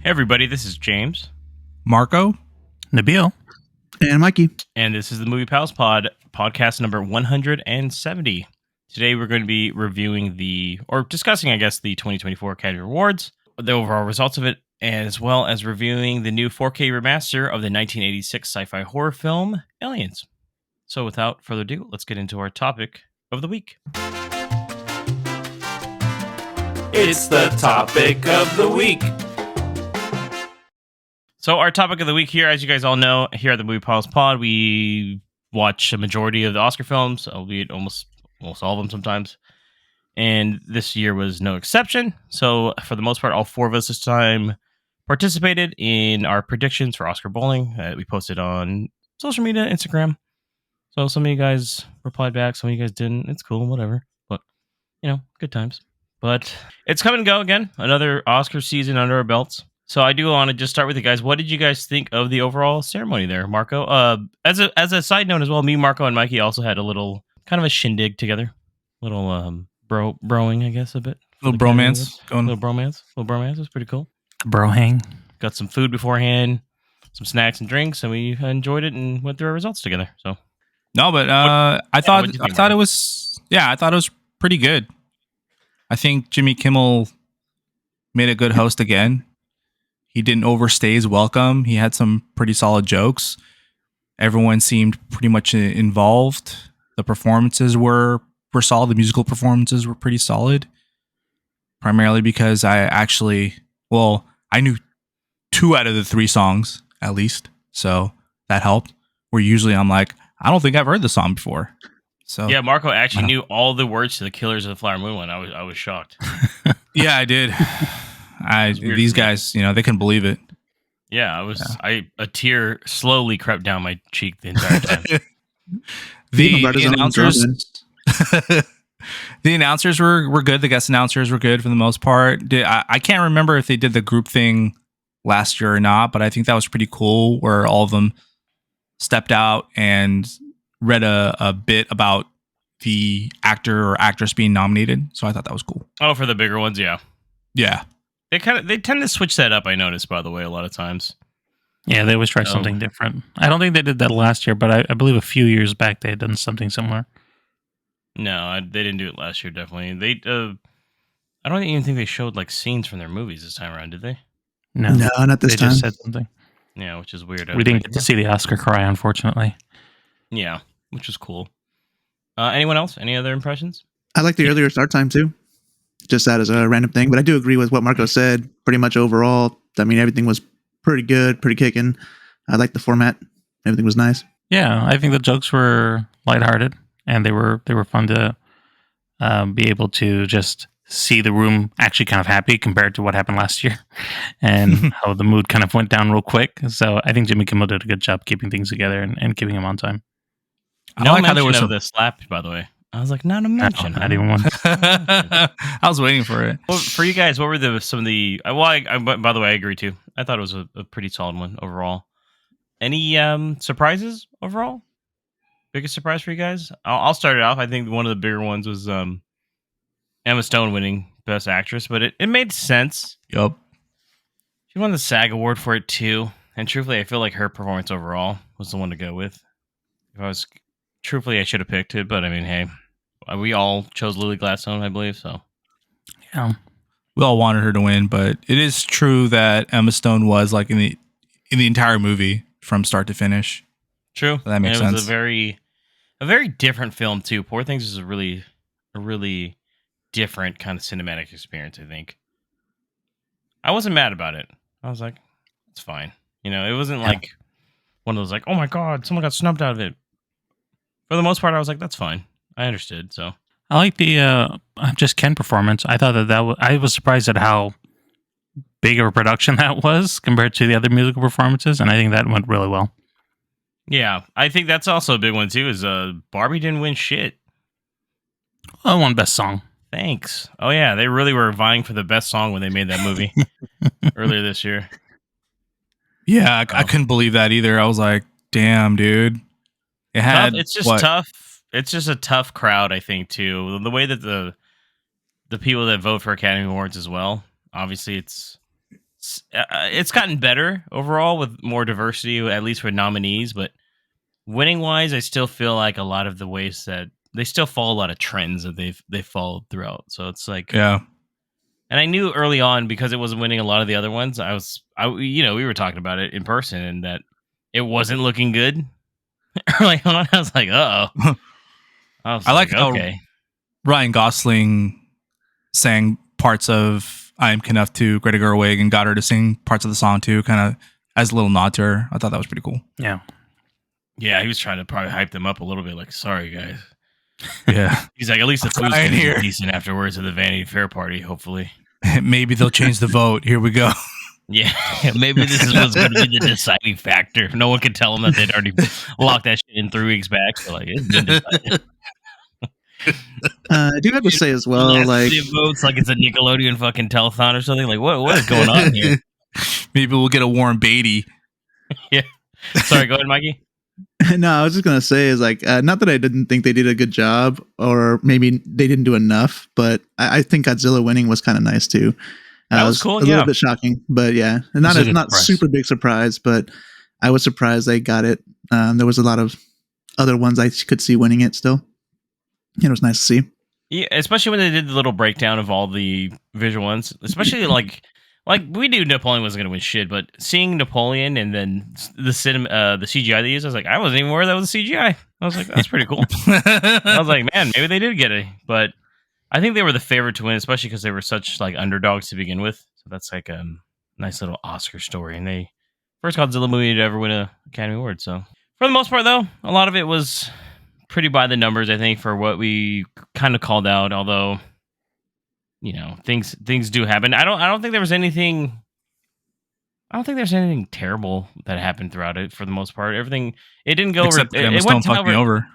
Hey everybody, this is James. Marco. Nabil. And Mikey. And this is the Movie Pals podcast number 170. Today we're going to be reviewing discussing, the 2024 Academy Awards, the overall results of it, as well as reviewing the new 4K remaster of the 1986 sci-fi horror film, Aliens. So without further ado, let's get into our topic of the week. It's the topic of the week. So our topic of the week here, as you guys all know, here at the Movie Pals Pod, we watch a majority of the Oscar films, albeit almost all of them sometimes. And this year was no exception. So for the most part, all four of us this time participated in our predictions for Oscar bowling that we posted on social media, Instagram. So some of you guys replied back, some of you guys didn't. It's cool, whatever. But, good times. But it's come and go again. Another Oscar season under our belts. So I do want to just start with you guys. What did you guys think of the overall ceremony there, Marco? As a side note as well, me, Marco, and Mikey also had a little kind of a shindig together. Little broing, I guess, a bit. Little bromance. Little bromance. It was pretty cool. Bro hang. Got some food beforehand, some snacks and drinks, and we enjoyed it and went through our results together. So no, but I thought it was pretty good. I think Jimmy Kimmel made a good host again. He didn't overstay his welcome. He had some pretty solid jokes. Everyone seemed pretty much involved. The performances were solid. The musical performances were pretty solid. Primarily because I knew 2 out of the 3 songs at least. So that helped. Where usually I'm like, I don't think I've heard the song before. So yeah, Marco actually knew all the words to the Killers of the Flower Moon one. I was shocked. Yeah, I did. These guys, they couldn't believe it. Yeah, a tear slowly crept down my cheek the entire time. the announcers were good. The guest announcers were good for the most part. I can't remember if they did the group thing last year or not, but I think that was pretty cool where all of them stepped out and read a bit about the actor or actress being nominated. So I thought that was cool. Oh, for the bigger ones, yeah. Yeah. They tend to switch that up, I noticed, by the way, a lot of times. Yeah, they always try something different. I don't think they did that last year, but I believe a few years back they had done something similar. No, they didn't do it last year, definitely. I don't even think they showed scenes from their movies this time around, did they? No, not this time. They just said something. Yeah, which is weird. We didn't get to see the Oscar cry, unfortunately. Yeah, which was cool. Anyone else? Any other impressions? I like the earlier start time too. Just that as a random thing, but I do agree with what Marco said. Pretty much overall, I mean, everything was pretty good, pretty kicking. I liked the format. Everything was nice. Yeah, I think the jokes were lighthearted, and they were fun to be able to just see the room actually kind of happy compared to what happened last year, and how the mood kind of went down real quick. So I think Jimmy Kimmel did a good job keeping things together and keeping them on time. No mention how there was the slap, by the way. I was like, not a mention. Not even one. I was waiting for it. Well, for you guys, what were some of the... by the way, I agree too. I thought it was a pretty solid one overall. Any surprises overall? Biggest surprise for you guys? I'll start it off. I think one of the bigger ones was Emma Stone winning Best Actress, but it made sense. Yup. She won the SAG Award for it too. And truthfully, I feel like her performance overall was the one to go with. Truthfully, I should have picked it, but I mean, hey, we all chose Lily Gladstone, I believe, so. Yeah. We all wanted her to win, but it is true that Emma Stone was in the entire movie from start to finish. True. So that makes sense. It was a very different film too. Poor Things is a really different kind of cinematic experience, I think. I wasn't mad about it. I was like, it's fine. It wasn't like one of those oh my God, someone got snubbed out of it. For the most part, I was like, that's fine. I understood, so. I like the just Ken performance. I thought I was surprised at how big of a production that was compared to the other musical performances, and I think that went really well. Yeah, I think that's also a big one too. Is Barbie didn't win shit. I won Best Song. Thanks. Oh yeah, they really were vying for the best song when they made that movie earlier this year. Yeah, I couldn't believe that either. I was like, damn, dude. It's just tough. It's just a tough crowd, I think, too. The way that the people that vote for Academy Awards as well, obviously it's it's gotten better overall with more diversity, at least for nominees. But winning wise, I still feel like a lot of the ways that they still follow a lot of trends that they've followed throughout. So it's like, yeah. And I knew early on because it wasn't winning a lot of the other ones. We were talking about it in person and that it wasn't looking good. Early on, I was like, uh-oh. I like how okay. Ryan Gosling sang parts of I Am Enough to Greta Gerwig and got her to sing parts of the song too, kind of as a little nod to her. I thought that was pretty cool. Yeah. Yeah, he was trying to probably hype them up a little bit, like, sorry, guys. Yeah. He's like, at least the food's going to be decent afterwards at the Vanity Fair party, hopefully. Maybe they'll change the vote. Here we go. Yeah, maybe this is what's going to be the deciding factor. No one could tell them that they'd already locked that shit in 3 weeks back. So, like, it's been decided. I do have to say as well, like, votes like it's a Nickelodeon fucking telethon or something. Like, what is going on here? Maybe we'll get a Warren Beatty. Yeah. Sorry, go ahead, Mikey. No, I was just gonna say is like, not that I didn't think they did a good job, or maybe they didn't do enough, but I think Godzilla winning was kind of nice too. That was cool. A little bit shocking, but yeah, and not super big surprise, but I was surprised they got it. There was a lot of other ones I could see winning it still. It was nice to see. Yeah, especially when they did the little breakdown of all the visual ones, especially like we knew Napoleon wasn't going to win shit, but seeing Napoleon and then the CGI they used, I was like, I wasn't even aware that was CGI. I was like, that's pretty cool. I was like, man, maybe they did get it, but I think they were the favorite to win, especially because they were such like underdogs to begin with. So that's like a nice little Oscar story, and they first Godzilla movie to ever win an Academy Award. So for the most part, though, a lot of it was pretty by the numbers, I think, for what we kind of called out. Although, you know, things do happen. I don't think there was anything. I don't think there's anything terrible that happened throughout it. For the most part, everything it didn't go Except over. It went over.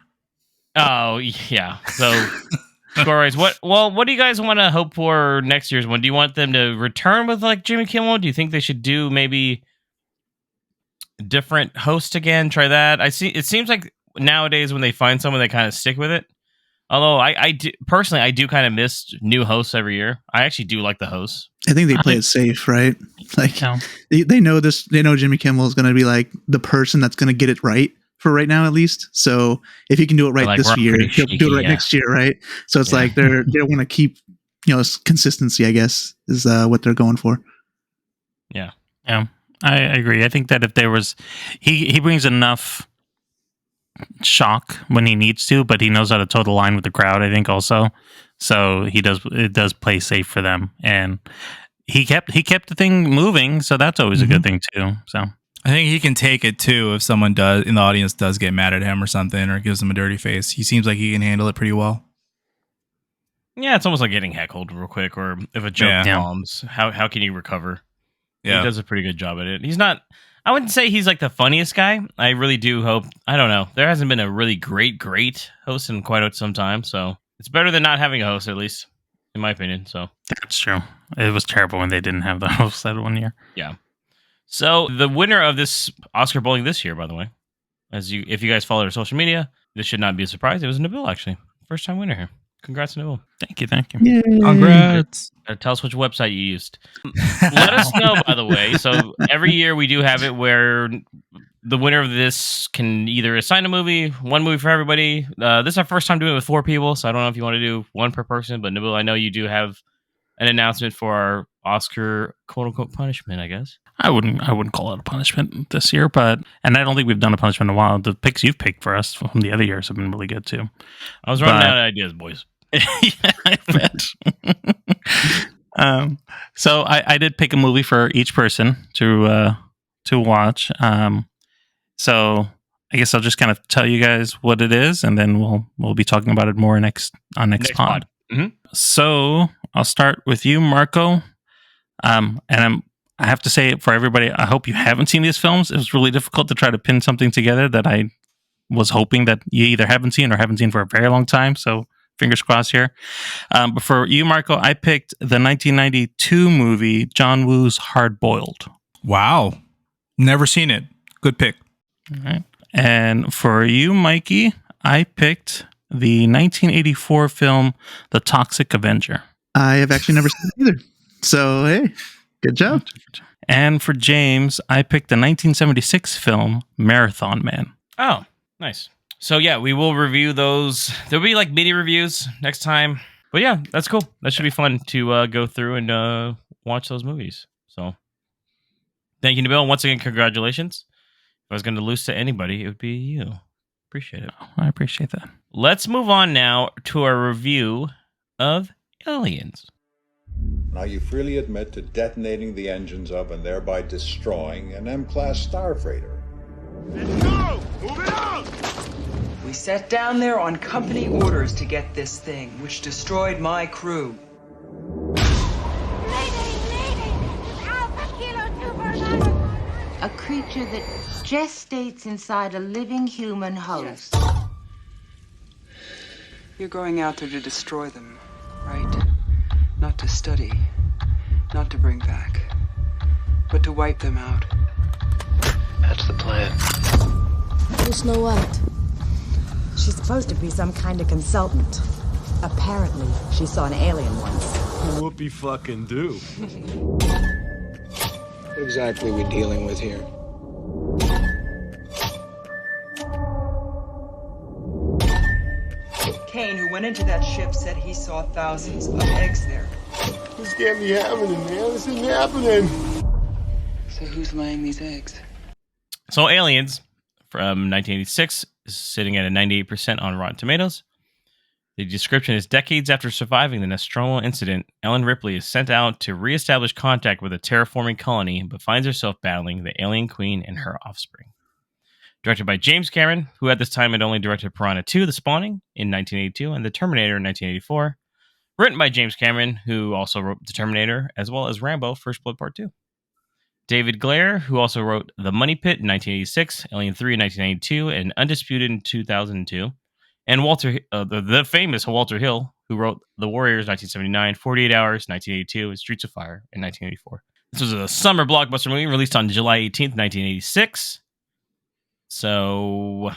Oh yeah. So score-wise, what do you guys want to hope for next year's one? Do you want them to return with like Jimmy Kimmel? Do you think they should do maybe different host again? Try that. It seems like nowadays when they find someone, they kind of stick with it. Although I do kind of miss new hosts every year. I actually do like the hosts. I think they play it safe, right? Like they know this. They know Jimmy Kimmel is going to be like the person that's going to get it right for right now, at least. So if he can do it right this year, he'll do it right next year, right? So it's like they want to keep consistency. I guess is what they're going for. Yeah, I agree. I think that if there was, he brings enough shock when he needs to, but he knows how to toe the line with the crowd, I think also. So it does play safe for them, and he kept the thing moving, so that's always a good thing too. So I think he can take it too if someone in the audience does get mad at him or something, or gives him a dirty face. He seems like he can handle it pretty well. Yeah, it's almost like getting heckled real quick, or if a joke bombs, how can you recover? Yeah, he does a pretty good job at it. He's not. I wouldn't say he's like the funniest guy. I really do hope. I don't know. There hasn't been a really great host in quite some time, so it's better than not having a host, at least in my opinion. So that's true. It was terrible when they didn't have the host that one year. Yeah. So the winner of this Oscar bowling this year, by the way, if you guys follow our social media, this should not be a surprise. It was Nabil, actually, first time winner here. Congrats, Nabil. Thank you. Yay. Congrats. Tell us which website you used. Let us know, by the way. So every year we do have it where the winner of this can either assign a movie, one movie for everybody. This is our first time doing it with 4 people, so I don't know if you want to do one per person. But Nabil, I know you do have an announcement for our Oscar quote unquote punishment, I guess. I wouldn't call it a punishment this year, and I don't think we've done a punishment in a while. The picks you've picked for us from the other years have been really good too. I was running out of ideas, boys. Yeah, I bet. So I did pick a movie for each person to watch. So I guess I'll just kind of tell you guys what it is, and then we'll be talking about it more next pod. Mm-hmm. So I'll start with you, Marco. And I have to say for everybody, I hope you haven't seen these films. It was really difficult to try to pin something together that I was hoping that you either haven't seen or haven't seen for a very long time. So fingers crossed here. But for you, Marco, I picked the 1992 movie John Woo's Hard Boiled. Wow. Never seen it. Good pick. All right. And for you, Mikey, I picked the 1984 film The Toxic Avenger. I have actually never seen it either. So, hey. Good job. And for James, I picked the 1976 film Marathon Man. Oh, nice. So yeah, we will review those. There'll be like mini reviews next time. But yeah, that's cool. That should be fun to go through and watch those movies. So thank you, Nabil. Once again, congratulations. If I was going to lose to anybody, it would be you. Appreciate it. Oh, I appreciate that. Let's move on now to our review of Aliens. Now you freely admit to detonating the engines of and thereby destroying an M-class star freighter. Let's go! Move it out! We sat down there on company orders to get this thing, which destroyed my crew. A creature that gestates inside a living human host. Yes. You're going out there to destroy them, right? Not to study, not to bring back, but to wipe them out. That's the plan. Who's Snow White? She's supposed to be some kind of consultant. Apparently, she saw an alien once. Whoopie fucking do. What exactly are we dealing with here? Kane, who went into that ship, said he saw thousands of eggs there. This can't be happening, man. This isn't happening. So who's laying these eggs? So Aliens from 1986 is sitting at a 98% on Rotten Tomatoes. The description is: decades after surviving the Nostromo incident, Ellen Ripley is sent out to reestablish contact with a terraforming colony, but finds herself battling the alien queen and her offspring. Directed by James Cameron, who at this time had only directed Piranha 2, The Spawning, in 1982, and The Terminator in 1984. Written by James Cameron, who also wrote The Terminator, as well as Rambo, First Blood Part 2. David Glare, who also wrote The Money Pit in 1986, Alien 3 in 1992, and Undisputed in 2002. And the famous Walter Hill, who wrote The Warriors 1979, 48 Hours 1982, and Streets of Fire in 1984. This was a summer blockbuster movie released on July 18th, 1986. So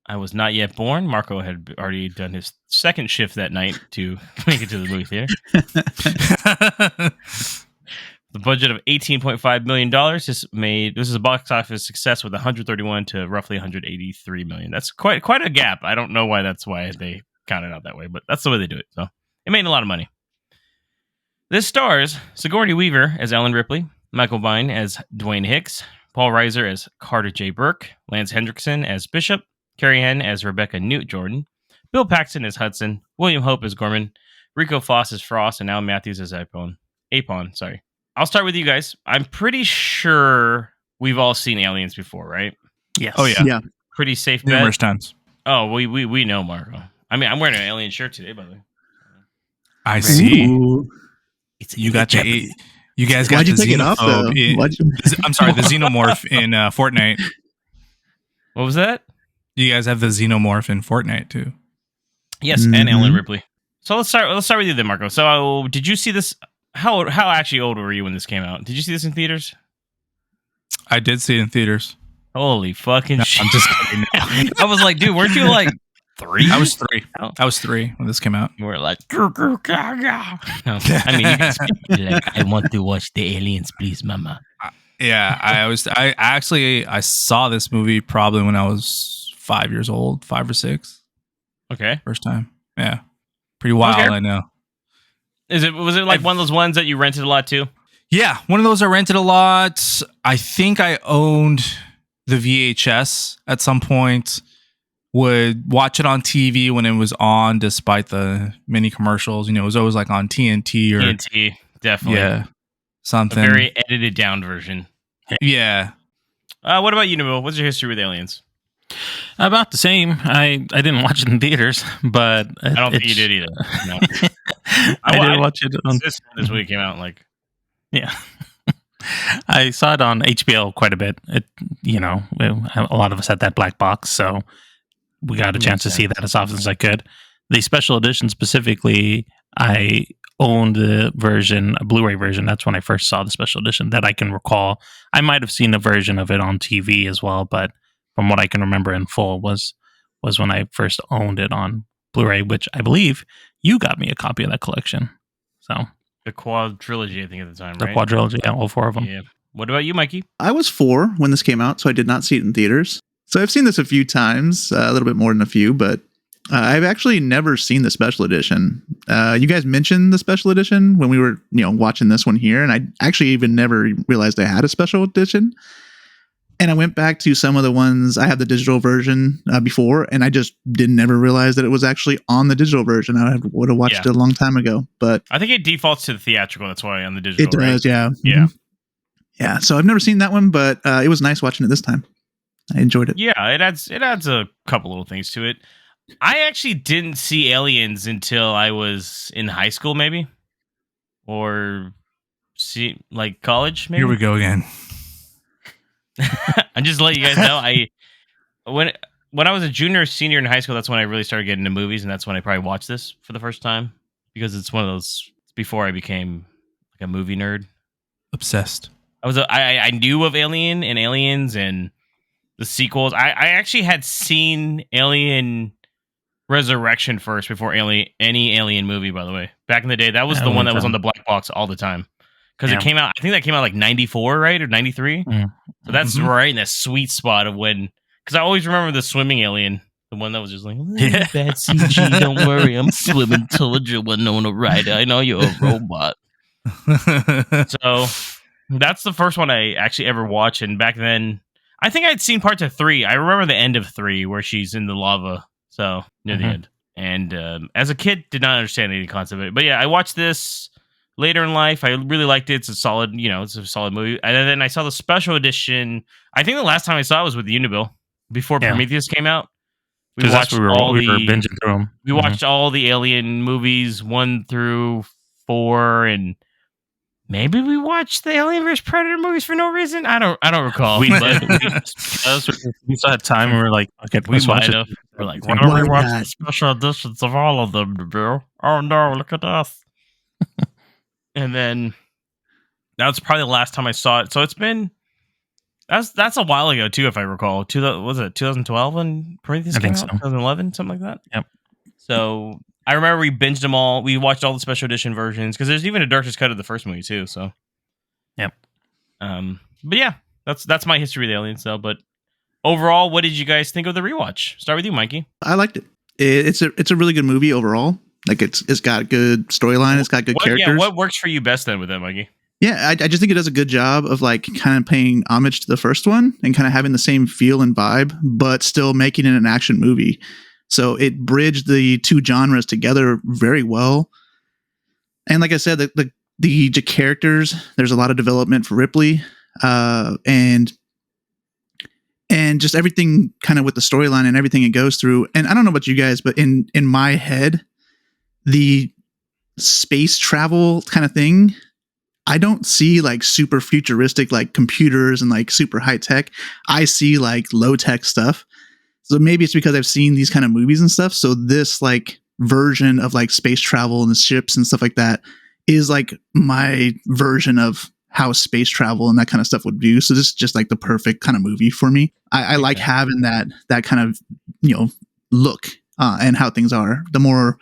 I was not yet born. Marco had already done his second shift that night to make it to the movie theater. The budget of $18.5 million this is a box office success with 131 to roughly 183 million. That's quite a gap. I don't know why they count it out that way, but that's the way they do it. So it made a lot of money. This stars Sigourney Weaver as Ellen Ripley, Michael Biehn as Dwayne Hicks, Paul Reiser as Carter J. Burke, Lance Hendrickson as Bishop, Carrie Henn as Rebecca Newt Jordan, Bill Paxton as Hudson, William Hope as Gorman, Rico Foss as Frost, and Al Matthews as Apon. Sorry. I'll start with you guys. I'm pretty sure we've all seen Aliens before, right? Yes. Oh, yeah. Yeah. Pretty safe bet. Numerous times. Oh, we know, Marco. I mean, I'm wearing an alien shirt today, by the way. I see. Ooh. You got the... You guys got Why'd the you take it off, though? I'm sorry, the xenomorph in Fortnite. What was that? You guys have the xenomorph in Fortnite too. Yes, and Ellen Ripley. So let's start with you then, Marco. So did you see this? How actually old were you when this came out? Did you see this in theaters? I did see it in theaters. Holy fucking shit! I'm just kidding. I was like, dude, weren't you like 3? I was 3. I was 3 when this came out. You were like, no, I mean, you can speak like, I want to watch the aliens, please, mama. Yeah, I saw this movie probably when I was 5 years old, 5 or 6. Okay, first time. Yeah, pretty wild. Okay. I know. Was it like one of those ones that you rented a lot too? Yeah, one of those I rented a lot. I think I owned the VHS at some point. Would watch it on TV when it was on, despite the many commercials. You know, it was always like on TNT or TNT, definitely. Yeah, something. A very edited down version. Yeah. What about you, Nabil? What's your history with aliens? About the same. I didn't watch it in theaters, but I don't think you did either. No. I did watch it on this week. Came out like, yeah. I saw it on HBO quite a bit. A lot of us had that black box, so we got a chance to see that as often as I could. The special edition specifically, I owned the version, a Blu-ray version. That's when I first saw the special edition that I can recall. I might have seen a version of it on TV as well, but from what I can remember in full was when I first owned it on Blu-ray, which I believe you got me a copy of that collection. So The quadrilogy, I think, at the time, The right? quadrilogy, yeah, all 4 of them. Yeah. What about you, Mikey? I was 4 when this came out, so I did not see it in theaters. So I've seen this a few times, a little bit more than a few, but I've actually never seen the special edition. You guys mentioned the special edition when we were, watching this one here, and I actually even never realized I had a special edition. And I went back to some of the ones I have the digital version before, and I just didn't ever realize that it was actually on the digital version. I would have watched it a long time ago, but I think it defaults to the theatrical. That's why on the digital. It does, right? yeah, yeah, yeah. So I've never seen that one, but it was nice watching it this time. I enjoyed it. Yeah, it adds a couple little things to it. I actually didn't see Aliens until I was in high school, maybe, or college. Maybe. Here we go again. I'm just letting you guys know. When I was a junior or senior in high school, that's when I really started getting into movies, and that's when I probably watched this for the first time, because it's one of those. It's before I became like a movie nerd. Obsessed. I knew of Alien and Aliens and the sequels. I actually had seen Alien Resurrection first before any Alien movie, by the way. Back in the day, that was the one that was on the black box all the time. Because it came out, I think that came out like 94, right? Or 93? So that's right in that sweet spot of when... Because I always remember the swimming alien. The one that was just like, bad CG, don't worry, I'm swimming towards you when no one right. I know you're a robot. So that's the first one I actually ever watched. And back then, I think I'd seen parts of 3. I remember the end of 3 where she's in the lava. So near the end. And as a kid, did not understand any concept of it. But yeah, I watched this later in life. I really liked it. It's a solid, it's a solid movie. And then I saw the special edition. I think the last time I saw it was with Unibill before Prometheus came out. We watched we were binging through them. We watched all the Alien movies 1 through 4, and maybe we watched the Alien vs Predator movies for no reason. I don't recall. We saw time and we were like, okay, we might have. We're like, why don't we watch the special editions of all of them, bro? Oh no, look at us. And then that's probably the last time I saw it. So it's been that's a while ago too, if I recall. Was it 2012 when Prometheus came out? So. 2011, something like that. Yep. So I remember we binged them all. We watched all the special edition versions because there's even a director's cut of the first movie too. So, yep. But yeah, that's my history of the Aliens though. But overall, what did you guys think of the rewatch? Start with you, Mikey. I liked it. It's a really good movie overall. Like it's got good storyline. It's got good characters. Yeah, what works for you best then with that, Mikey? Yeah, I just think it does a good job of like kind of paying homage to the first one and kind of having the same feel and vibe, but still making it an action movie. So it bridged the two genres together very well. And like I said, the characters, there's a lot of development for Ripley, and just everything kind of with the storyline and everything it goes through. And I don't know about you guys, but in my head, the space travel kind of thing, I don't see like super futuristic like computers and like super high tech. I see like low tech stuff. So maybe it's because I've seen these kind of movies and stuff. So this like version of like space travel and the ships and stuff like that is like my version of how space travel and that kind of stuff would do. So this is just like the perfect kind of movie for me. I like having that kind of, look and how things are. The more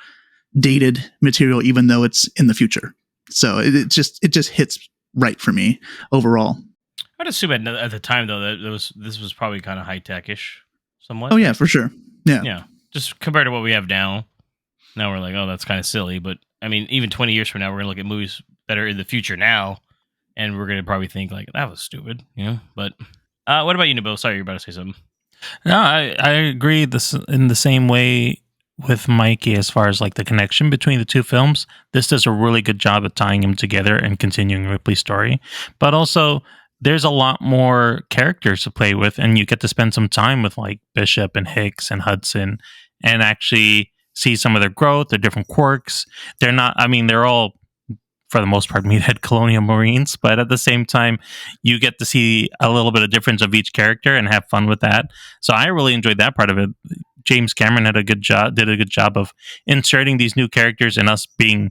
dated material, even though it's in the future. So it just hits right for me overall. I'd assume at the time though that this was probably kind of high tech-ish, somewhat. Oh yeah, for sure. Yeah. Just compared to what we have now. Now we're like, oh, that's kind of silly. But I mean, even 20 years from now, we're gonna look at movies that are in the future now, and we're gonna probably think like that was stupid, But what about you, Nabil? Sorry, you're about to say something. No, I agree. This in the same way with Mikey as far as like the connection between the two films. This does a really good job of tying them together and continuing Ripley's story. But also, there's a lot more characters to play with, and you get to spend some time with like Bishop and Hicks and Hudson, and actually see some of their growth, their different quirks. They're all, for the most part, meathead colonial Marines, but at the same time, you get to see a little bit of difference of each character and have fun with that. So I really enjoyed that part of it. James Cameron did a good job of inserting these new characters and us being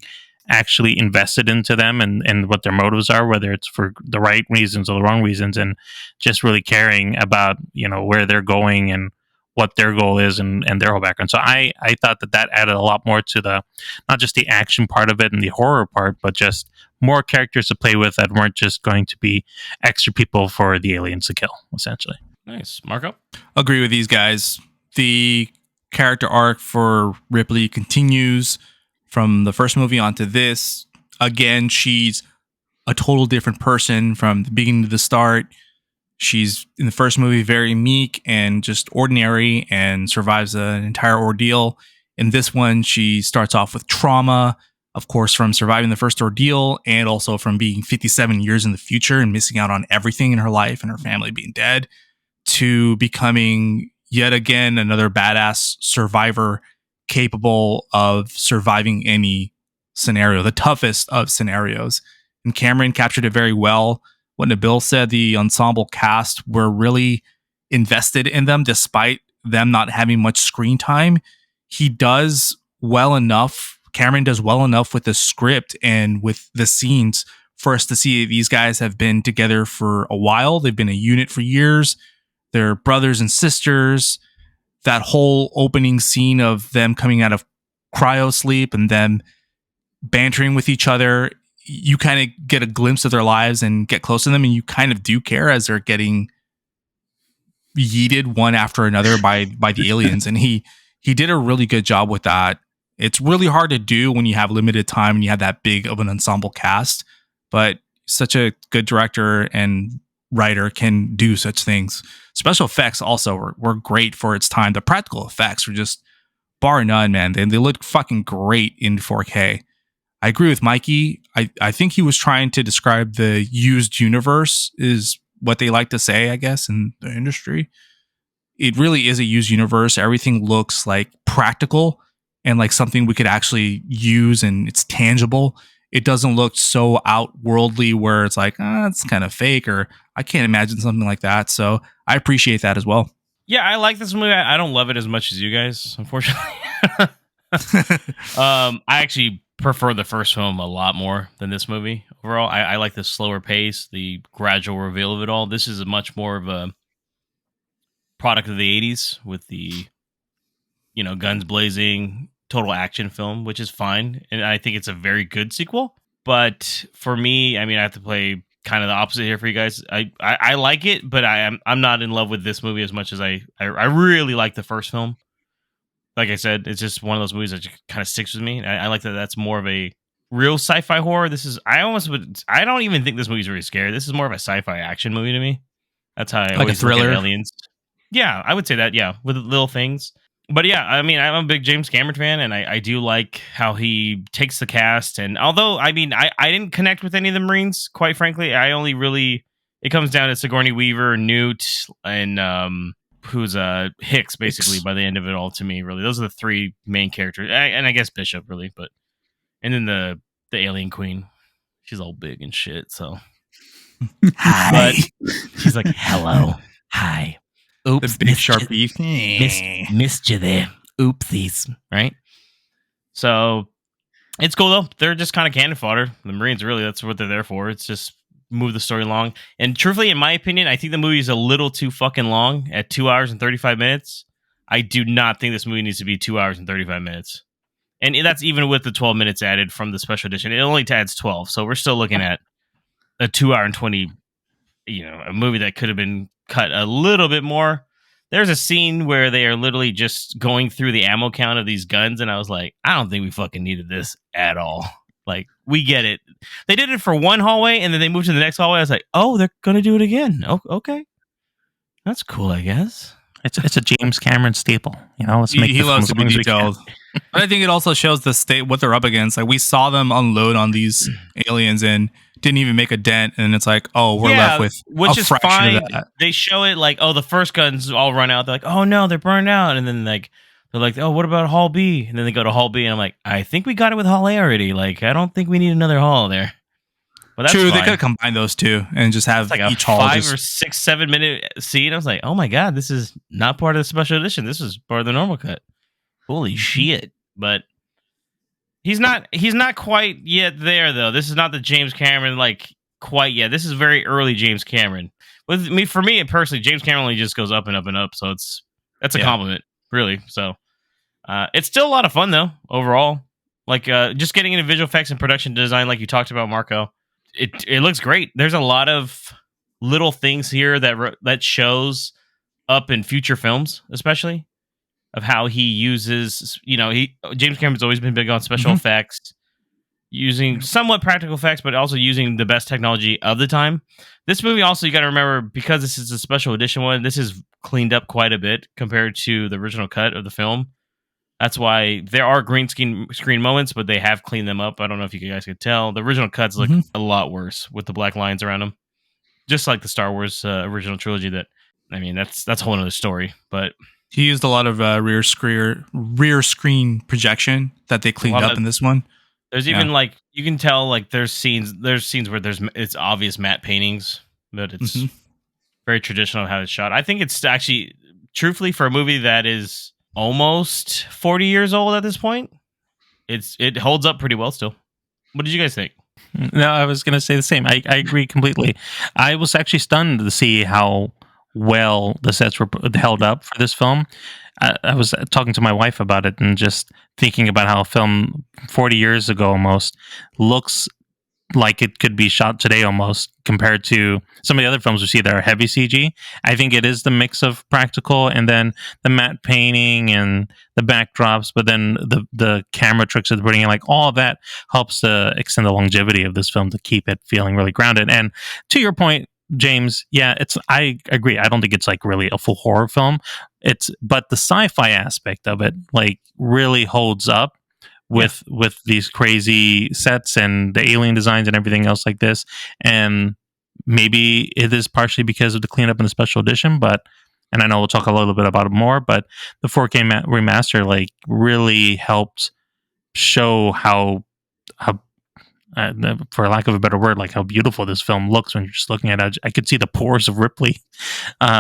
actually invested into them and what their motives are, whether it's for the right reasons or the wrong reasons, and just really caring about, where they're going and what their goal is and their whole background. So I thought that added a lot more to the, not just the action part of it and the horror part, but just more characters to play with that weren't just going to be extra people for the aliens to kill, essentially. Nice. Marco? Agree with these guys. The character arc for Ripley continues from the first movie onto this. Again, she's a total different person from the beginning to the start. She's, in the first movie, very meek and just ordinary and survives an entire ordeal. In this one, she starts off with trauma, of course, from surviving the first ordeal and also from being 57 years in the future and missing out on everything in her life and her family being dead, to becoming yet again another badass survivor capable of surviving any scenario, the toughest of scenarios. And Cameron captured it very well. What Nabil said, the ensemble cast were really invested in them despite them not having much screen time. He does well enough. Cameron does well enough with the script and with the scenes for us to see these guys have been together for a while. They've been a unit for years. They're brothers and sisters. That whole opening scene of them coming out of cryo sleep and them bantering with each other, you kind of get a glimpse of their lives and get close to them, and you kind of do care as they're getting yeeted one after another by the aliens. And he did a really good job with that. It's really hard to do when you have limited time and you have that big of an ensemble cast, but such a good director and writer can do such things. Special effects also were great for its time. The practical effects were just bar none, man. They looked fucking great in 4K. I agree with Mikey. I think he was trying to describe the used universe, is what they like to say, I guess, in the industry. It really is a used universe. Everything looks like practical and like something we could actually use, and it's tangible. It doesn't look so outworldly where it's like, it's kind of fake, or I can't imagine something like that. So I appreciate that as well. Yeah, I like this movie. I don't love it as much as you guys, unfortunately. I actually prefer the first film a lot more than this movie overall. I like the slower pace, the gradual reveal of it all. This is a much more of a product of the 80s with the, guns blazing, total action film, which is fine. And I think it's a very good sequel. But for me, I have to play kind of the opposite here for you guys. I like it, but I'm not in love with this movie as much as I really like the first film. Like I said, it's just one of those movies that just kind of sticks with me. I like that that's more of a real sci-fi horror. I don't even think this movie's very scary. This is more of a sci-fi action movie to me. That's how I like always a thriller. Look at aliens. Yeah, I would say that, yeah, with little things. But yeah, I'm a big James Cameron fan, and I do like how he takes the cast. And although, I didn't connect with any of the Marines, quite frankly. It comes down to Sigourney Weaver, Newt, and who's Hicks, basically, by the end of it all, to me, really. Those are the three main characters. And I guess Bishop, really. And then the alien queen. She's all big and shit, so. Hi. But she's like, hello. Hi. Oops, the big sharp beef. Missed you there. Oopsies. Right? So, it's cool, though. They're just kind of cannon fodder. The Marines, really, that's what they're there for. It's just move the story along. And truthfully, in my opinion, I think the movie is a little too fucking long at 2 hours and 35 minutes. I do not think this movie needs to be 2 hours and 35 minutes. And that's even with the 12 minutes added from the special edition. It only adds 12. So we're still looking at a 2 hour and 20, a movie that could have been cut a little bit more. There's a scene where they are literally just going through the ammo count of these guns. And I was like, I don't think we fucking needed this at all. Like, we get it. They did it for one hallway, and then they moved to the next hallway. I was like, oh, they're going to do it again. Oh, okay. That's cool, I guess. It's a James Cameron staple. Let's make he loves to be detailed. But I think it also shows the state, what they're up against. Like, we saw them unload on these aliens and didn't even make a dent. And it's like, oh, we're left with which a is fraction fine. of that. They show it like, oh, the first guns all run out. They're like, oh, no, they're burned out. And then, like, they're like, oh, what about Hall B? And then they go to Hall B, and I'm like, I think we got it with Hall A already. Like, I don't think we need another hall there. But that's true. fine. They could have combined those two and just have like each a hall 5 or 6, 7 minute scene. I was like, oh my god, this is not part of the special edition. This is part of the normal cut. Holy shit! But he's not quite yet there though. This is not the James Cameron quite yet. This is very early James Cameron. For me personally, James Cameron only just goes up and up and up. So it's That's a compliment, really. So it's still a lot of fun though overall. Like just getting into visual effects and production design, like you talked about, Marco. It looks great. There's a lot of little things here that shows up in future films, especially of how he uses. James Cameron's always been big on special effects, using somewhat practical effects, but also using the best technology of the time. This movie also, you got to remember, because this is a special edition one, this is cleaned up quite a bit compared to the original cut of the film. That's why there are green screen moments, but they have cleaned them up. I don't know if you guys could tell. The original cuts look a lot worse with the black lines around them, just like the Star Wars original trilogy. That's a whole other story. But he used a lot of rear screen projection that they cleaned up in this one. There's even you can tell there's scenes where it's obvious matte paintings, but it's very traditional how it's shot. I think it's actually, truthfully, for a movie that is almost 40 years old at this point, it holds up pretty well still. What did you guys think? No, I was going to say the same. I agree completely. I was actually stunned to see how well the sets were held up for this film. I was talking to my wife about it and just thinking about how a film 40 years ago almost looks like it could be shot today almost, compared to some of the other films we see that are heavy CG. I think it is the mix of practical and then the matte painting and the backdrops, but then the camera tricks that they're putting in, all of that helps to extend the longevity of this film to keep it feeling really grounded. And to your point, James, I agree. I don't think it's really a full horror film. But the sci-fi aspect of it really holds up with these crazy sets and the alien designs and everything else like this. And maybe it is partially because of the cleanup in the special edition, and I know we'll talk a little bit about it more, but the 4K remaster really helped show how for lack of a better word, how beautiful this film looks when you're just looking at it. I could see the pores of Ripley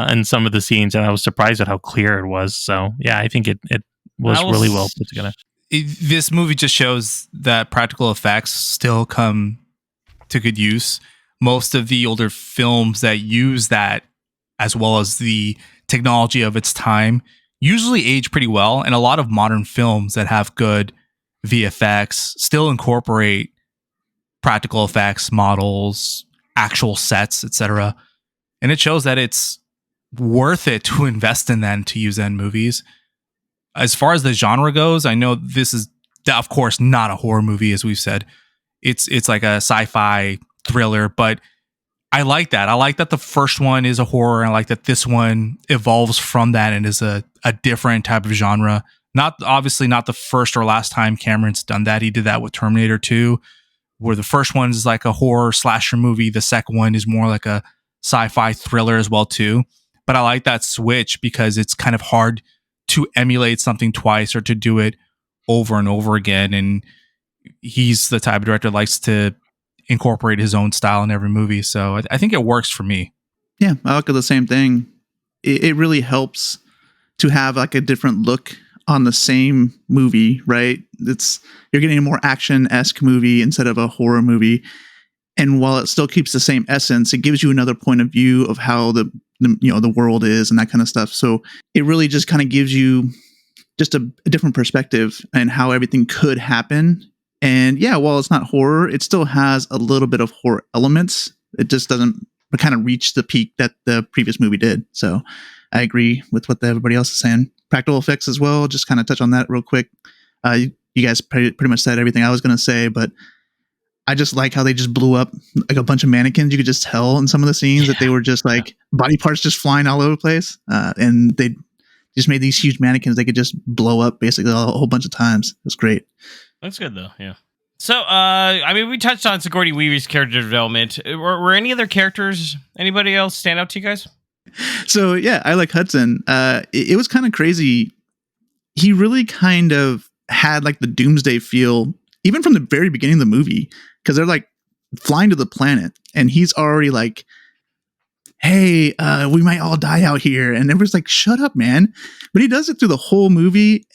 in some of the scenes, and I was surprised at how clear it was. So yeah, I think it was really well put together. This movie just shows that practical effects still come to good use. Most of the older films that use that, as well as the technology of its time, usually age pretty well. And a lot of modern films that have good VFX still incorporate practical effects, models, actual sets, etc. And it shows that it's worth it to invest in that and to use that in movies. As far as the genre goes, I know this is, of course, not a horror movie, as we've said. It's like a sci-fi thriller, but I like that. I like that the first one is a horror, and I like that this one evolves from that and is a different type of genre. Obviously not the first or last time Cameron's done that. He did that with Terminator 2, where the first one is like a horror slasher movie. The second one is more like a sci-fi thriller as well too. But I like that switch because it's kind of hard to emulate something twice or to do it over and over again. And he's the type of director that likes to incorporate his own style in every movie. So I think it works for me. Yeah, I look at the same thing. It really helps to have a different look on the same movie, right? You're getting a more action-esque movie instead of a horror movie. And while it still keeps the same essence, it gives you another point of view of how the world is and that kind of stuff. So it really just kind of gives you just a different perspective and how everything could happen. And yeah, while it's not horror, it still has a little bit of horror elements. It just doesn't kind of reach the peak that the previous movie did. So I agree with what everybody else is saying. Practical effects as well. Just kind of touch on that real quick. You guys pretty much said everything I was going to say, but I just like how they just blew up a bunch of mannequins. You could just tell in some of the scenes that they were just body parts just flying all over the place. And they just made these huge mannequins they could just blow up basically a whole bunch of times. It was great. That's good though. Yeah. So, we touched on Sigourney Weaver's character development. Were any other characters, anybody else stand out to you guys? So yeah, I like Hudson. It was kind of crazy. He really kind of had the Doomsday feel, even from the very beginning of the movie, because they're flying to the planet, and he's already hey, we might all die out here, and everyone's shut up, man. But he does it through the whole movie,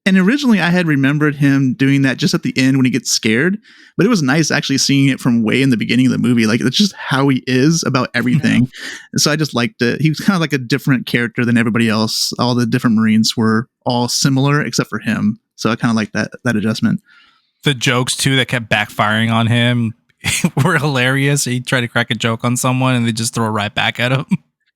And originally I had remembered him doing that just at the end when he gets scared, but it was nice actually seeing it from way in the beginning of the movie. Like, it's just how he is about everything. Yeah. So I just liked it. He was kind of like a different character than everybody else. All the different Marines were all similar except for him. So I kind of like that adjustment. The jokes too that kept backfiring on him were hilarious. He tried to crack a joke on someone and they just throw it right back at him.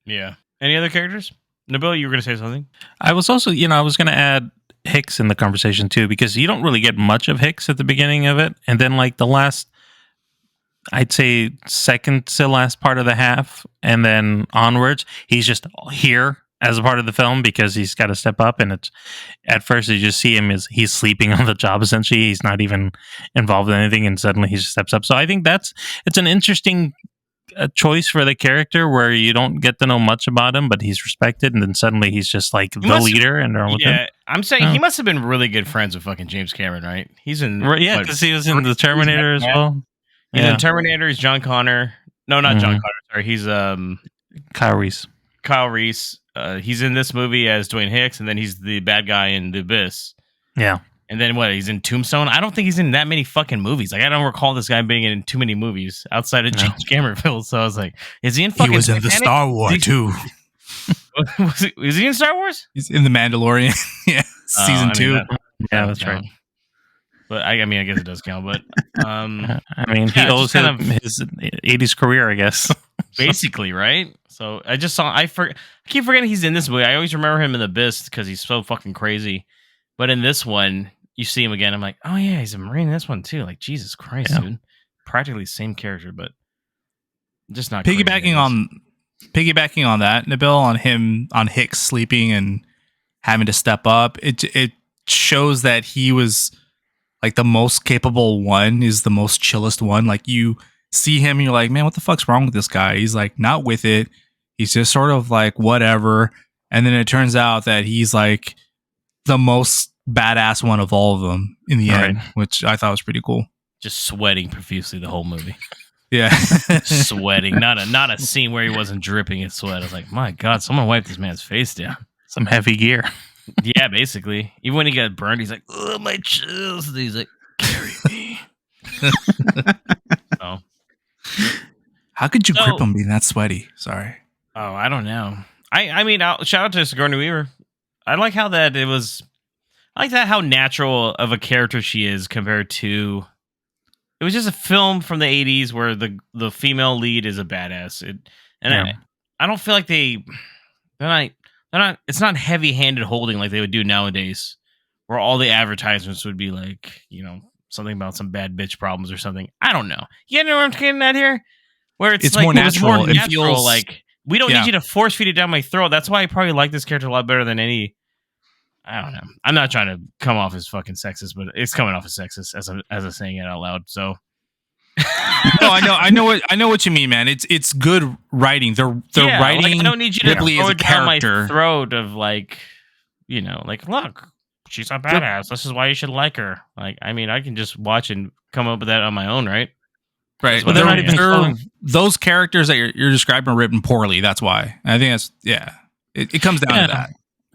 Yeah. Any other characters? Nabil, you were going to say something? I was also, I was going to add Hicks in the conversation too, because you don't really get much of Hicks at the beginning of it, and then like the last, I'd say second to last part of the half, and then onwards, he's just here as a part of the film because he's got to step up. And it's at first you just see him as he's sleeping on the job. Essentially, he's not even involved in anything, and suddenly he just steps up. So I think it's an interesting choice for the character where you don't get to know much about him, but he's respected, and then suddenly he's just like the leader, and they're with him. I'm saying he must have been really good friends with fucking James Cameron, right? He's in because he was in the Terminator as well. He's in Terminator. He's John Connor. No, not John Connor. Sorry, he's Kyle Reese. Kyle Reese. He's in this movie as Dwayne Hicks, and then he's the bad guy in The Abyss. Yeah. And then what? He's in Tombstone. I don't think he's in that many fucking movies. Like, I don't recall this guy being in too many movies outside of James Cameron films. So I was like, is he in fucking? He was in the Star Wars too. Was he in Star Wars? He's in the Mandalorian. Yeah, season 2. That's right. But I mean, I guess it does count. But he owes him his 80s career, I guess. Basically, right? So I just saw. I keep forgetting he's in this movie. I always remember him in The Abyss because he's so fucking crazy. But in this one, you see him again. I'm like, oh yeah, he's a Marine in this one too. Like, Jesus Christ, dude. Practically the same character, but just not piggybacking on that, Nabil, on Hicks sleeping and having to step up. It shows that he was like the most capable one, is the most chillest one. Like, you see him and you're like, man, what the fuck's wrong with this guy? He's like not with it. He's just sort of like whatever. And then it turns out that he's like the most badass one of all of them in the end, which I thought was pretty cool. Just sweating profusely the whole movie. Yeah. Sweating. Not a scene where he wasn't dripping in sweat. I was like, my God, someone wiped this man's face down. Some heavy gear. Yeah, basically. Even when he got burned, he's like, oh, my chills. He's like, carry me. Oh. How could you grip him being that sweaty? Sorry. Oh, I don't know. I mean, shout out to Sigourney Weaver. I like how that it was. I like that how natural of a character she is compared to. It was just a film from the 80s where the female lead is a badass. I don't feel like they're not. It's not heavy-handed holding like they would do nowadays, where all the advertisements would be like, something about some bad bitch problems or something. I don't know. You know what I'm getting at here? Where it's like more natural. It feels like we don't need you to force feed it down my throat. That's why I probably like this character a lot better than any. I don't know. I'm not trying to come off as fucking sexist, but it's coming off as sexist as I'm saying it out loud. So. No, I know what you mean, man. It's good writing. They're writing. Like, I don't need you to Ripley throw as a it down my character. throat of like look, she's a badass. This is why you should like her. Like, I mean, I can just watch and come up with that on my own, right? Right. But those characters that you're describing are written poorly. That's why. I think that's It comes down to that.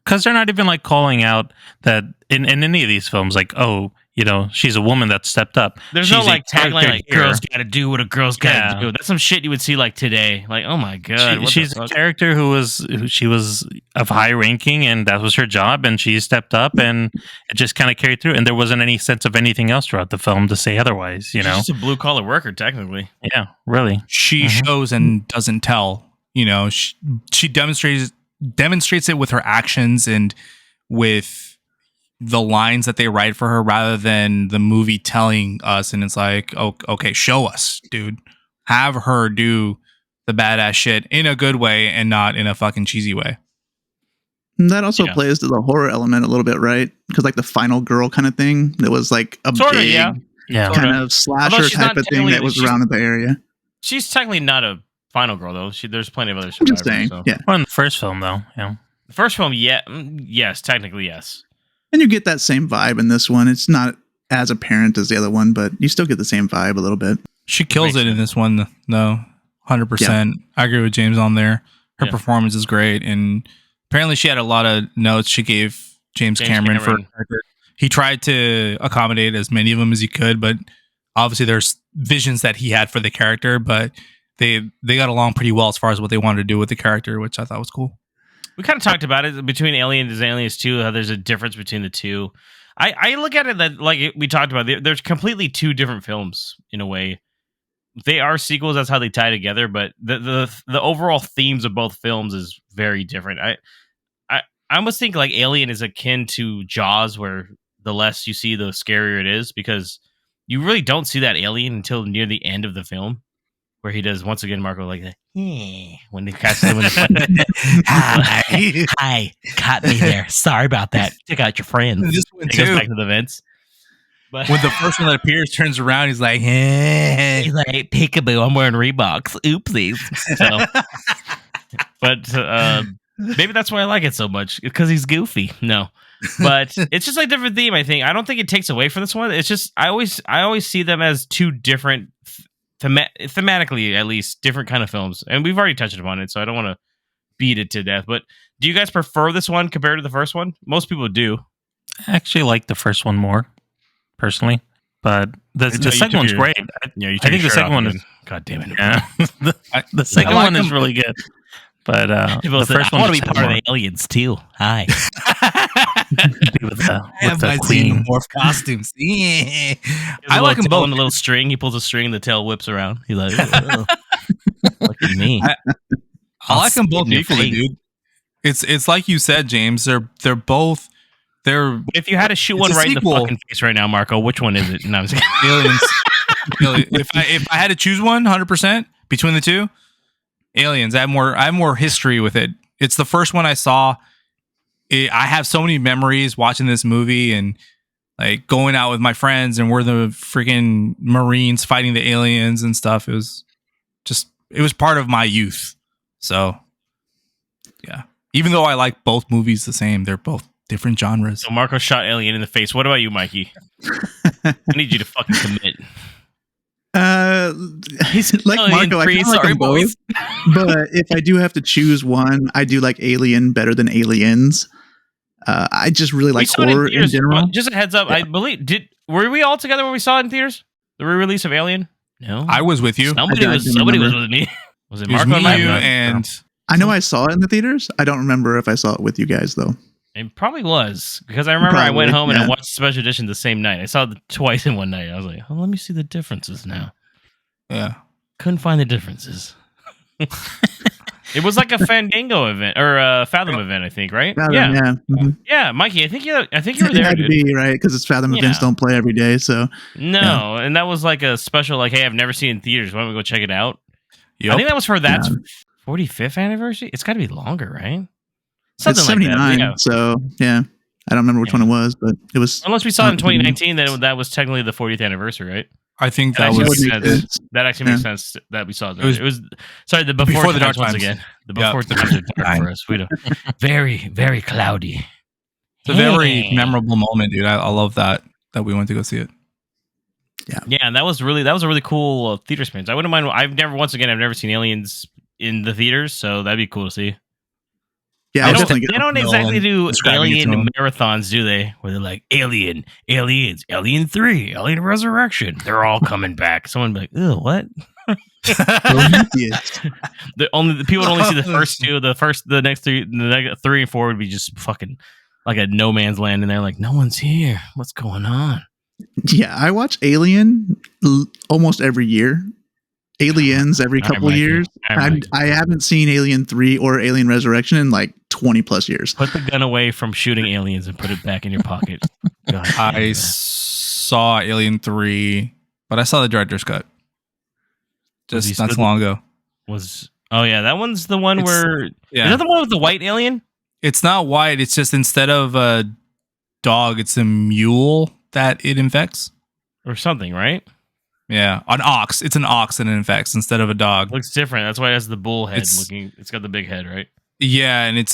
Because they're not even like calling out that in any of these films, like, oh, she's a woman that stepped up. There's no like tagline like girls gotta do what a girl's gotta do. That's some shit you would see like today. Like, oh my God. She's a character who she was of high ranking, and that was her job, and she stepped up, and it just kind of carried through. And there wasn't any sense of anything else throughout the film to say otherwise, She's just a blue collar worker, technically. Yeah, really. She shows and doesn't tell. She demonstrates it with her actions and with the lines that they write for her rather than the movie telling us. And it's like, oh, okay, show us, dude. Have her do the badass shit in a good way and not in a fucking cheesy way. And that also plays to the horror element a little bit, right? Because like the final girl kind of thing that was like a big kind of slasher type of thing that was around in the area. She's technically not a final girl though. There's plenty of other survivors. I'm just saying, yeah. Well, in the first film though, the first film, yes, technically yes. And you get that same vibe in this one. It's not as apparent as the other one, but you still get the same vibe a little bit. She kills it in this one, though. 100%. Yeah. I agree with James on there. Her performance is great, and apparently she had a lot of notes she gave James Cameron for her. he tried to accommodate as many of them as he could, but obviously there's visions that he had for the character, but they got along pretty well as far as what they wanted to do with the character, which I thought was cool. We kind of talked about it between Aliens and Aliens 2, how there's a difference between the two. I look at it that, like we talked about, there's completely two different films in a way. They are sequels, that's how they tie together, but the overall themes of both films is very different. I almost think like Alien is akin to Jaws, where the less you see, the scarier it is, because you really don't see that alien until near the end of the film, where he does, once again, Marco, like that, when they catch them. Hi, caught me there. Sorry about that. Check out your friends. This one he goes back to the vents. But when the first one that appears turns around, he's like, hey. He's like, peekaboo, I'm wearing Reeboks. Oopsies. So, but maybe that's why I like it so much, because he's goofy. No, but it's just like a different theme. I think I don't think it takes away from this one. It's just I always see them as two different, thematically at least, different kind of films, and we've already touched upon it, so I don't want to beat it to death. But do you guys prefer this one compared to the first one? Most people do. I actually like the first one more, personally, but the second one's great. I think the second one is. God damn it! Yeah. the second one is really good. But the first one, I want to be part of the Aliens too. Hi. with the queen morph costumes. Yeah. I like him both. On the little string, he pulls a string, and the tail whips around. He's like, look at me. I like them both equally, dude. It's like you said, James. They're both. If you had to shoot one right in the fucking face right now, Marco, which one is it? No, I'm just Aliens. If I had to choose one, 100% between the two, Aliens. I have more history with it. It's the first one I saw. I have so many memories watching this movie and like going out with my friends, and we're the freaking Marines fighting the aliens and stuff. It was part of my youth. So yeah, even though I like both movies the same, they're both different genres. So Marco shot Alien in the face. What about you, Mikey? I need you to fucking commit. He's like Marco, I kind of like them both. But if I do have to choose one, I do like Alien better than Aliens. I just really like horror in general. Just a heads up, yeah. I believe were we all together when we saw it in theaters? The re-release of Alien? No, I was with you. Somebody was with me. Was it Marco and I know I saw it in the theaters. I don't remember if I saw it with you guys though. It probably was, because I remember I went home and I watched the special edition the same night. I saw it twice in one night. I was like, oh, let me see the differences now. Yeah. Couldn't find the differences. It was like a Fandango event or a Fathom event, I think, right? Fathom, yeah. Mm-hmm. Yeah, Mikey, I think you were there. It had to be, right? Because it's Fathom events don't play every day, so. No, and that was like a special, like, hey, I've never seen it in theaters. Why don't we go check it out? Yep. I think that was for that 45th anniversary. It's got to be longer, right? Something it's 79, like that. So yeah. I don't remember which one it was, but it was. Unless we saw it in 2019, then that was technically the 40th anniversary, right? I think that actually makes sense that we saw that. It was the before the dark times again. The before the times are dark for us. We don't. Very, very cloudy. It's a very memorable moment, dude. I love that we went to go see it. Yeah, and that was a really cool theater experience. I wouldn't mind. I've never seen Aliens in the theaters, so that'd be cool to see. Yeah, they don't exactly do alien marathons, do they? Where they're like, Alien, Aliens, Alien 3, Alien Resurrection. They're all coming back. Someone be like, ew, what? The people would only see the first two. The next three, the 3 and 4 would be just fucking like a no man's land, and they're like, no one's here. What's going on? Yeah, I watch Alien almost every year. Aliens every couple years. I haven't seen Alien 3 or Alien Resurrection in like 20 plus years. Put the gun away from shooting aliens and put it back in your pocket. God, I saw Alien 3, but I saw the director's cut. Just not so long ago. That one's the one where... Yeah. Is that the one with the white alien? It's not white. It's just instead of a dog, it's a mule that it infects. Or something, right? Yeah, an ox. It's an ox that it infects instead of a dog. Looks different. That's why it has the bull head looking. It's got the big head, right? Yeah, and it's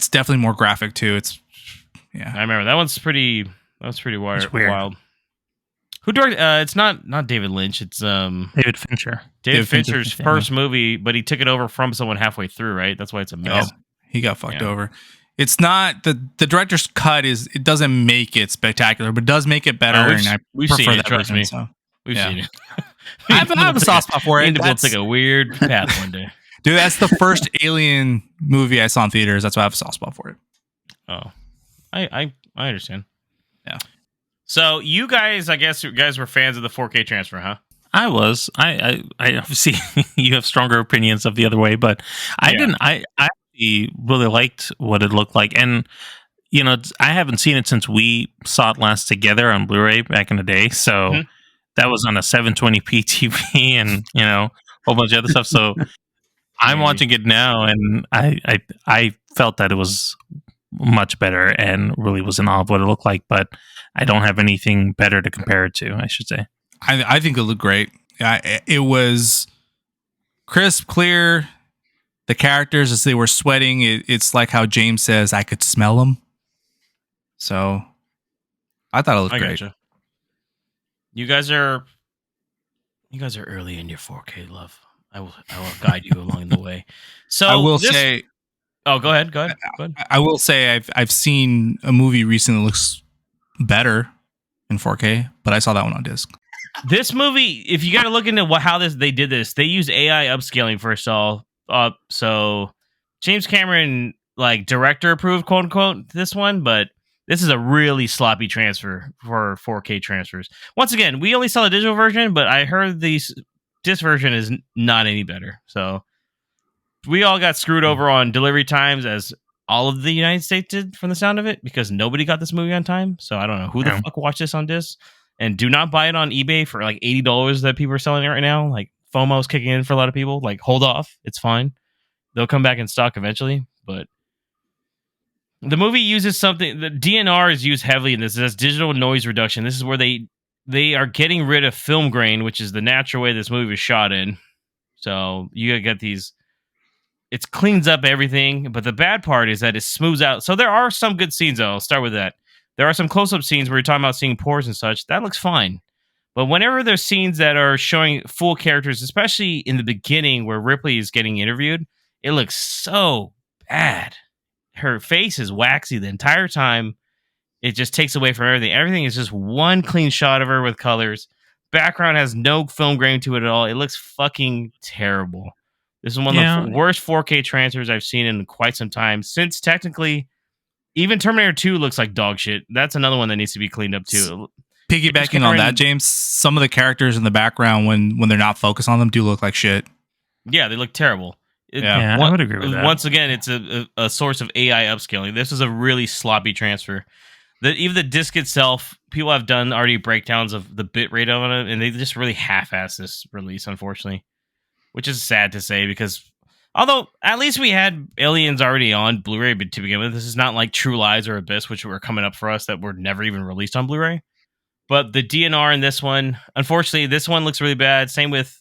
definitely more graphic too. I remember that one's pretty. That was pretty wild. Who directed? It's not David Lynch. It's David Fincher. David Fincher's first movie, but he took it over from someone halfway through, right? That's why it's a mess. He got fucked over. It's not the director's cut it doesn't make it spectacular, but it does make it better. We've seen it. Trust me. So, we've seen it. I have a soft spot for it. We'll take a weird path one day. Dude, that's the first Alien movie I saw in theaters. That's why I have a soft spot for it. Oh, I understand. Yeah. So you guys, I guess you guys were fans of the 4K transfer, huh? I was. I obviously you have stronger opinions of the other way, but I didn't. I actually really liked what it looked like, and I haven't seen it since we saw it last together on Blu-ray back in the day. So that was on a 720p TV, and a whole bunch of other stuff. So I'm watching it now, and I felt that it was much better, and really was in awe of what it looked like. But I don't have anything better to compare it to, I should say. I think it looked great. It was crisp, clear. The characters, as they were sweating, it's like how James says, "I could smell them." So I thought it looked great. Gotcha. You guys are early in your 4K love. I will guide you along the way. So I will say. Oh, go ahead. I will say I've seen a movie recently that looks better in 4K, but I saw that one on disc. This movie, if you got to look into how they did this, they use AI upscaling first of all. So James Cameron, director approved, quote unquote, this one, but this is a really sloppy transfer for 4K transfers. Once again, we only saw the digital version, but I heard this version is not any better. So we all got screwed over on delivery times, as all of the United States did, from the sound of it, because nobody got this movie on time. So I don't know who the fuck watched this on disc. And do not buy it on eBay for $80 that people are selling it right now. FOMO's kicking in for a lot of people. Hold off. It's fine. They'll come back in stock eventually. But the movie uses something. The DNR is used heavily in this. That's digital noise reduction. This is where they are getting rid of film grain, which is the natural way this movie was shot in. So you get these. It cleans up everything. But the bad part is that it smooths out. So there are some good scenes, though. I'll start with that. There are some close-up scenes where you're talking about seeing pores and such. That looks fine. But whenever there's scenes that are showing full characters, especially in the beginning where Ripley is getting interviewed, it looks so bad. Her face is waxy the entire time. It just takes away from everything. Everything is just one clean shot of her with colors. Background has no film grain to it at all. It looks fucking terrible. This is one of the worst 4K transfers I've seen in quite some time. Since technically... Even Terminator 2 looks like dog shit. That's another one that needs to be cleaned up too. Piggybacking on that, James, some of the characters in the background, when they're not focused on them, do look like shit. Yeah, they look terrible. I would agree with that. Once again, it's a source of AI upscaling. This is a really sloppy transfer. Even the disc itself, people have done already breakdowns of the bit rate of it, and they just really half-ass this release, unfortunately. Which is sad to say, because... Although, at least we had Aliens already on Blu-ray to begin with. This is not like True Lies or Abyss, which were coming up for us that were never even released on Blu-ray. But the DNR in this one, unfortunately, this one looks really bad. Same with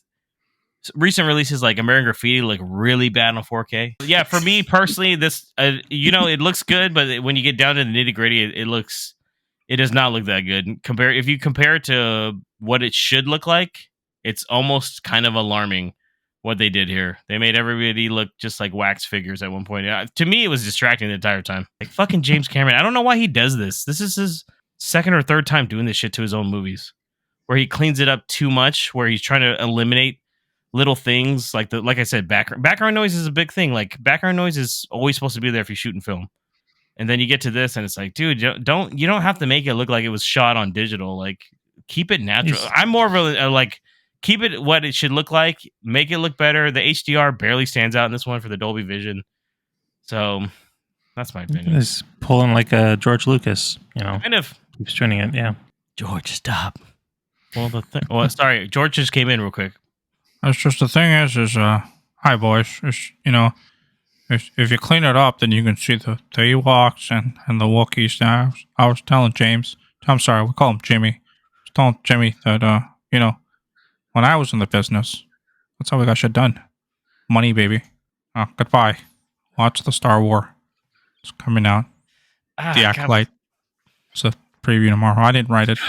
recent releases like American Graffiti look really bad on 4K. Yeah, for me personally, this, it looks good, but when you get down to the nitty-gritty, it does not look that good. If you compare it to what it should look like, it's almost kind of alarming. What they did here. They made everybody look just like wax figures at one point. To me, it was distracting the entire time. Fucking James Cameron. I don't know why he does this. This is his second or third time doing this shit to his own movies, where he cleans it up too much, where he's trying to eliminate little things like I said, background noise is a big thing. Background noise is always supposed to be there if you're shooting film. And then you get to this and it's like, dude, you don't have to make it look like it was shot on digital. Keep it natural. I'm more of a keep it what it should look like. Make it look better. The HDR barely stands out in this one for the Dolby Vision. So that's my opinion. It's pulling like a George Lucas, Kind of. Keeps tuning it, yeah. George, stop. Well, sorry. George just came in real quick. That's just the thing is hi boys. If you clean it up, then you can see the Ewoks and the Wookiees. Now, I was telling James. I'm sorry, we call him Jimmy. I was telling Jimmy that when I was in the business, that's how we got shit done. Money, baby. Oh, goodbye. Watch the Star War. It's coming out. The Acolyte. It's a preview tomorrow. I didn't write it.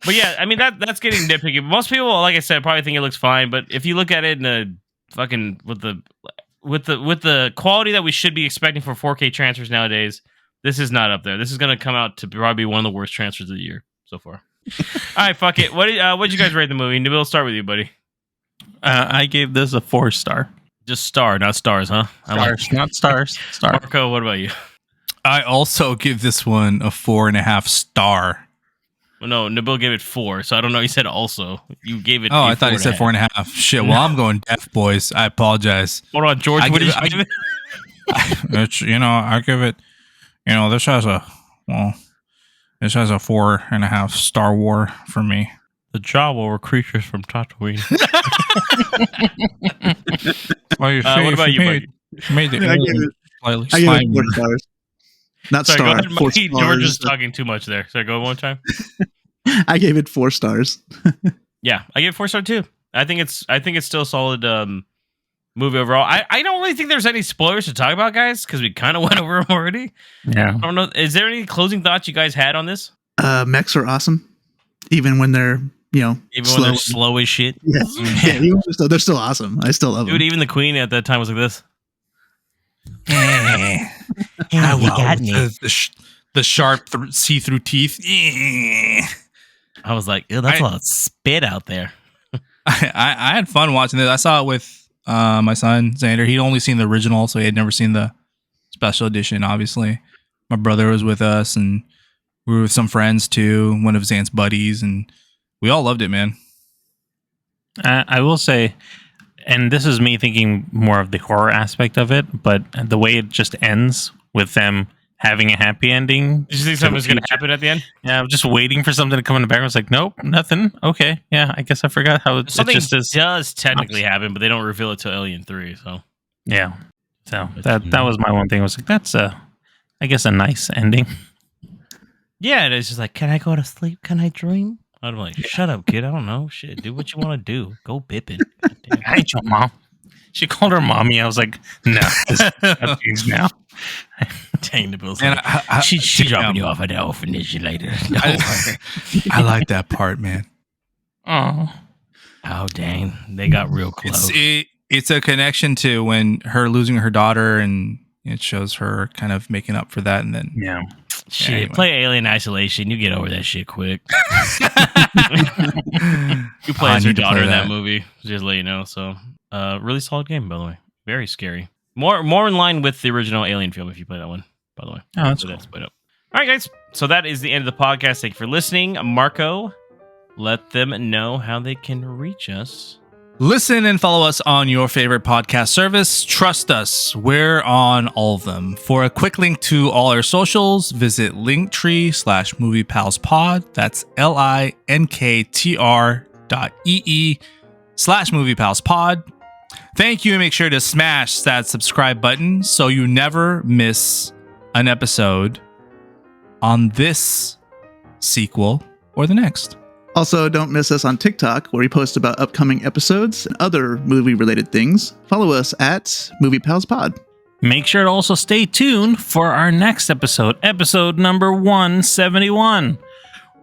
But yeah, I mean that's getting nitpicky. Most people, like I said, probably think it looks fine. But if you look at it in a fucking with the with the quality that we should be expecting for 4K transfers nowadays, this is not up there. This is going to come out to probably be one of the worst transfers of the year so far. All right, fuck it. What'd you guys rate the movie? Nabil, start with you, buddy. I gave this a 4-star. Just star, not stars, huh? Stars, not stars. Star. Marco, what about you? I also give this one a 4.5 star. Well, no, Nabil gave it 4, so I don't know. He said also. You gave it. Oh, I thought he said 4.5. Shit. Well, I'm going deaf, boys. I apologize. Hold on, George. What did you give it? I give it. This has a 4.5 Star War for me. The Jawa were creatures from Tatooine. Well, what about you, Mike? I gave it 4 stars. Not sorry, star. Go ahead, 4 Mikey. stars. George is talking too much there. Sorry, go one more time. I gave it 4 stars. Yeah, I gave it 4 stars too. I think it's still a solid movie overall. I don't really think there's any spoilers to talk about, guys, because we kind of went over them already. Yeah. I don't know. Is there any closing thoughts you guys had on this? Mechs are awesome, even when they're when they're slow as shit. Yeah, they're still awesome. I still love them. Dude, even the Queen at that time was like this. You got me. The sharp see-through teeth. I was like, ew, that's a lot of spit out there. I had fun watching this. I saw it with my son Xander. He'd only seen the original, so he had never seen the special edition. Obviously, my brother was with us, and we were with some friends too. One of Xan's buddies, and we all loved it, man. I will say, and this is me thinking more of the horror aspect of it, but the way it just ends with them having a happy ending. Did you think something was going to happen at the end? Yeah, I'm just waiting for something to come in the background. It's like, nope, nothing. Okay, yeah, I guess I forgot how something it just is. Does technically happen, but they don't reveal it till Alien 3. So yeah, so that was my one thing. I was like, that's I guess a nice ending. Yeah, it's just like, can I go to sleep? Can I dream? I'm like, shut up, kid. I don't know. Shit, do what you want to do. Go bipping. I hate your mom. She called her mommy. I was like, no, this now. Dang, the Bills. She's dropping you off at the orphanage later. I like that part, man. Oh, dang. They got real close. It's a connection to when her losing her daughter, and it shows her kind of making up for that. And then, yeah. Shit, anyway. Play Alien Isolation. You get over that shit quick. You play as your daughter in that movie. Just let you know. So, really solid game, by the way. Very scary. More in line with the original Alien film if you play that one, by the way. Oh, that's cool. All right, guys. So that is the end of the podcast. Thank you for listening. Marco, let them know how they can reach us. Listen and follow us on your favorite podcast service. Trust us, we're on all of them. For a quick link to all our socials, visit linktree/moviepalspod. That's linktr.ee/moviepalspod. Thank you, and make sure to smash that subscribe button so you never miss an episode on this sequel or the next. Also, don't miss us on TikTok, where we post about upcoming episodes and other movie-related things. Follow us at MoviePalsPod. Make sure to also stay tuned for our next episode, episode number 171,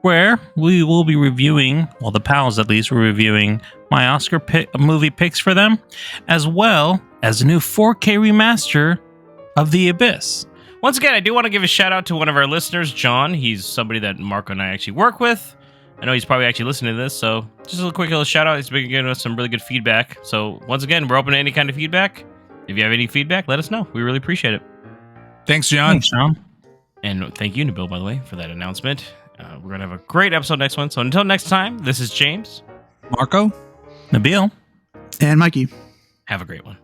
where we will be reviewing, well, the pals at least, we're reviewing my Oscar movie picks for them, as well as a new 4K remaster of The Abyss. Once again, I do want to give a shout out to one of our listeners, John. He's somebody that Marco and I actually work with. I know he's probably actually listening to this, so just a quick little shout out. He's been giving us some really good feedback. So once again, we're open to any kind of feedback. If you have any feedback, let us know. We really appreciate it. Thanks, John. And thank you, Nabil, by the way, for that announcement. We're going to have a great episode next one. So until next time, this is James, Marco, Nabil, and Mikey. Have a great one.